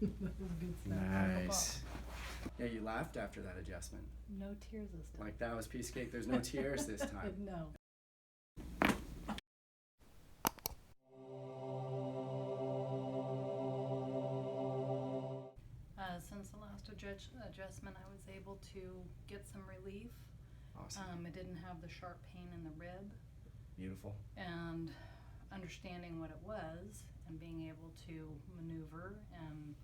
That was a good snap. Nice. Yeah, you laughed after that adjustment. No tears this time. Like that was piece of cake. There's no tears this time. No. Since the last adjustment, I was able to get some relief. Awesome. I didn't have the sharp pain in the rib. Beautiful. And understanding what it was and being able to maneuver and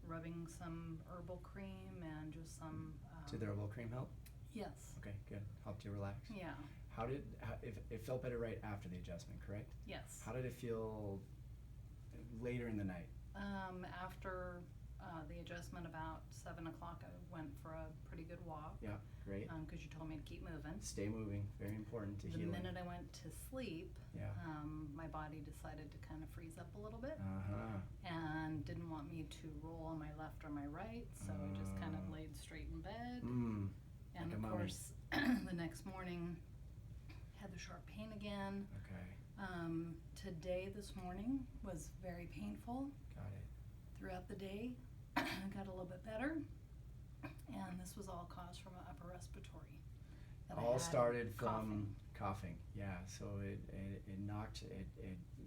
rubbing some herbal cream and just some... Did the herbal cream help? Yes. Okay, good. Helped you relax? Yeah. If it felt better right after the adjustment, correct? Yes. How did it feel later in the night? After the adjustment about 7 o'clock, I went for a pretty good walk. Yeah, great. Because you told me to keep moving. Stay moving, very important to The healing. minute I went to sleep, Yeah. my body decided to kind of freeze up a little bit Uh-huh. and didn't want me to roll on my left or my right, so I just kind of laid straight in bed. And like of a mummy. course, the next morning, had the sharp pain again. Okay, Today, this morning, was very painful. got it. Throughout the day, got a little bit better, and this was all caused from an upper respiratory. that I All had started from coughing. Yeah, so it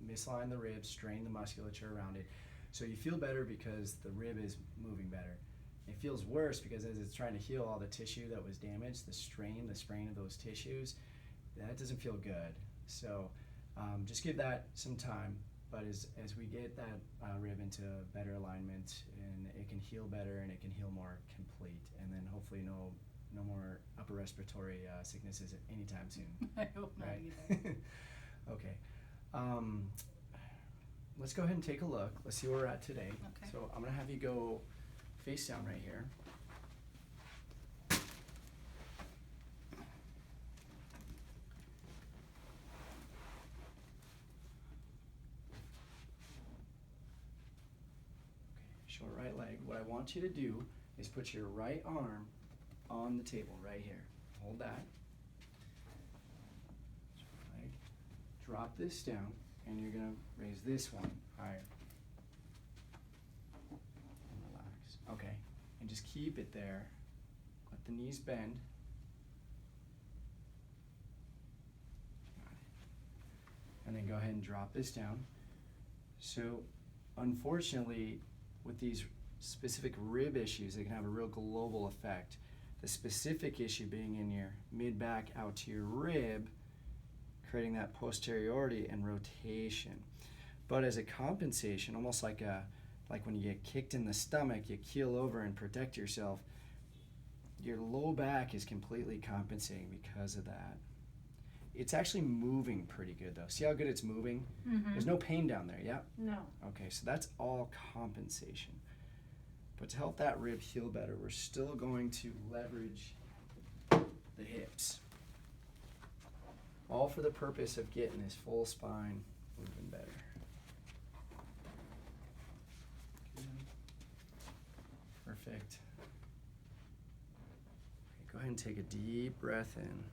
misaligned the ribs, strained the musculature around it. So you feel better because the rib is moving better. It feels worse because as it's trying to heal all the tissue that was damaged, the sprain of those tissues, that doesn't feel good. So just give that some time. But as we get that rib into better alignment, and it can heal better and it can heal more complete, and then hopefully no more upper respiratory sicknesses anytime soon. I hope not Right? either. Okay. Let's go ahead and take a look. Let's see where we're at today. Okay. So I'm gonna have you go face down right here. Short right leg. What I want you to do is put your right arm on the table right here. Hold that. Short leg. Drop this down, and you're gonna raise this one higher. And relax. Okay. And just keep it there. Let the knees bend. Got it. And then go ahead and drop this down. So, unfortunately, with these specific rib issues, they can have a real global effect. The specific issue being in your mid-back out to your rib, creating that posteriority and rotation. But as a compensation, almost like when you get kicked in the stomach, you keel over and protect yourself, your low back is completely compensating because of that. It's actually moving pretty good though. See how good it's moving? Mm-hmm. There's no pain down there, yeah? No. Okay, so that's all compensation. But to help that rib heal better, we're still going to leverage the hips. All for the purpose of getting this full spine moving better. Good. Perfect. Okay, go ahead and take a deep breath in.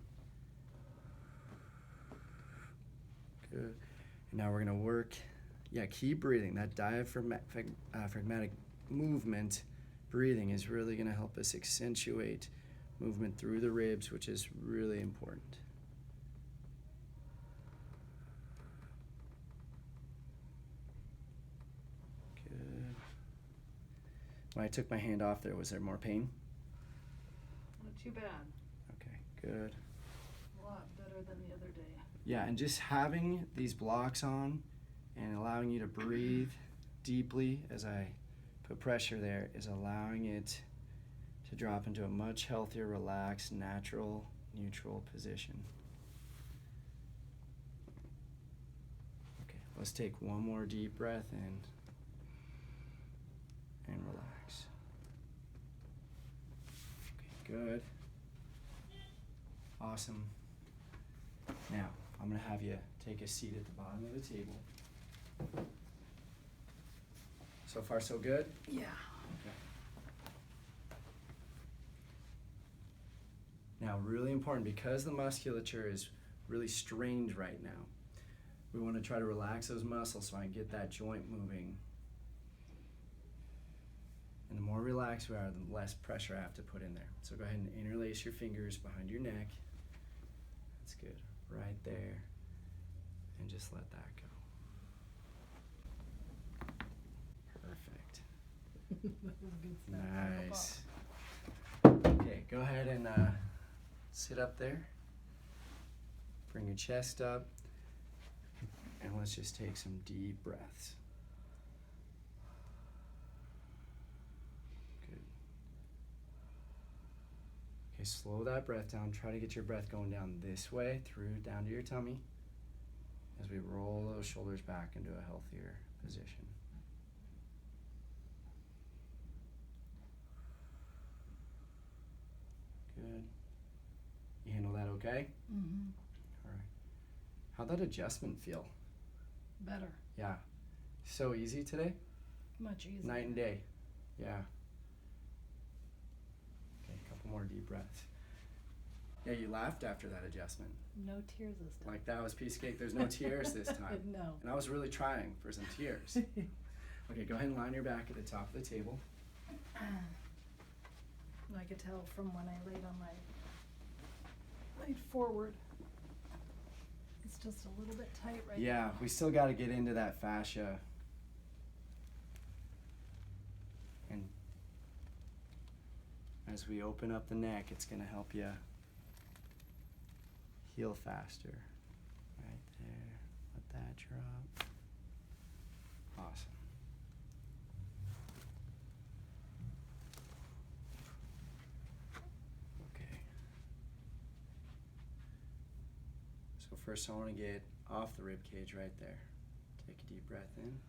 Good. And now we're going to work, keep breathing. That diaphragmatic movement, breathing is really going to help us accentuate movement through the ribs, which is really important. Good. When I took my hand off there, was there more pain? Not too bad. Okay, good. A lot better than the other day. Yeah, and just having these blocks on and allowing you to breathe deeply as I put pressure there is allowing it to drop into a much healthier, relaxed, natural, neutral position. Okay, let's take one more deep breath in and relax. Okay, good. Awesome. Now, I'm going to have you take a seat at the bottom of the table. So far, so good? Yeah. Okay. Now, really important, because the musculature is really strained right now, we want to try to relax those muscles so I can get that joint moving. And the more relaxed we are, the less pressure I have to put in there. So go ahead and interlace your fingers behind your neck. That's good. Right there. And just let that go. Perfect. That was good stuff. Nice. Okay, go ahead and sit up there. Bring your chest up. And let's just take some deep breaths. Good. Okay, slow that breath down. Try to get your breath going down this way, through down to your tummy, as we roll those shoulders back into a healthier position. Good. You handle that okay? Mm-hmm. All right. How'd that adjustment feel? Better. Yeah. So easy today? Much easier. Night and day. Yeah. Okay, a couple more deep breaths. Yeah, you laughed after that adjustment. No tears this time. Like that was piece of cake. There's no tears this time. No. And I was really trying for some tears. Okay, go ahead and line your back at the top of the table. I could tell from when I laid forward. It's just a little bit tight right now. Yeah, we still got to get into that fascia. And as we open up the neck, it's going to help you heal faster. Right there. Let that drop. Awesome. Okay. So first I want to get off the rib cage right there. Take a deep breath in.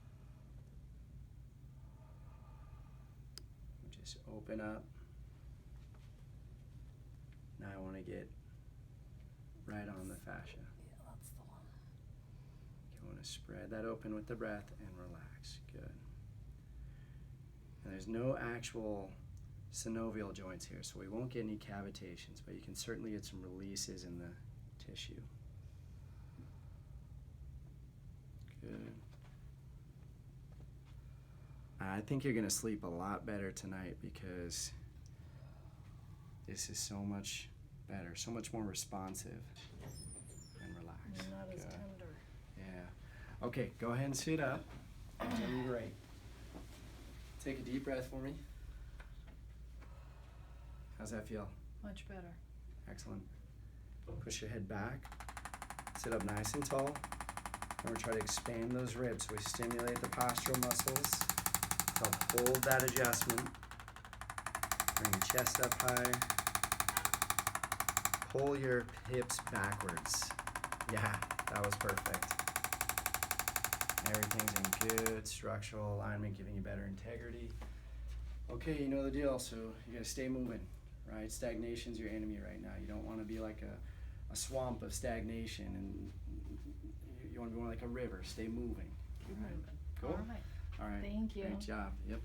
Just open up. Now I want to get right on the fascia. Yeah, that's the one. You want to spread that open with the breath and relax. Good. And there's no actual synovial joints here, so we won't get any cavitations, but you can certainly get some releases in the tissue. Good. I think you're going to sleep a lot better tonight because this is so much better, so much more responsive and relaxed. You're not as Good. tender. Yeah. Okay, go ahead and sit up. You're doing great. Take a deep breath for me. How's that feel? Much better. Excellent. Push your head back. Sit up nice and tall. And we're trying to expand those ribs so we stimulate the postural muscles to help hold that adjustment. Bring your chest up high. Pull your hips backwards. Yeah, that was perfect. Everything's in good structural alignment, giving you better integrity. Okay, you know the deal, so you gotta stay moving, right? Stagnation's your enemy right now. You don't wanna be like a swamp of stagnation, and you wanna be more like a river. Stay moving. Keep All right. moving. Cool. All right. All right. Thank you. Great job. Yep.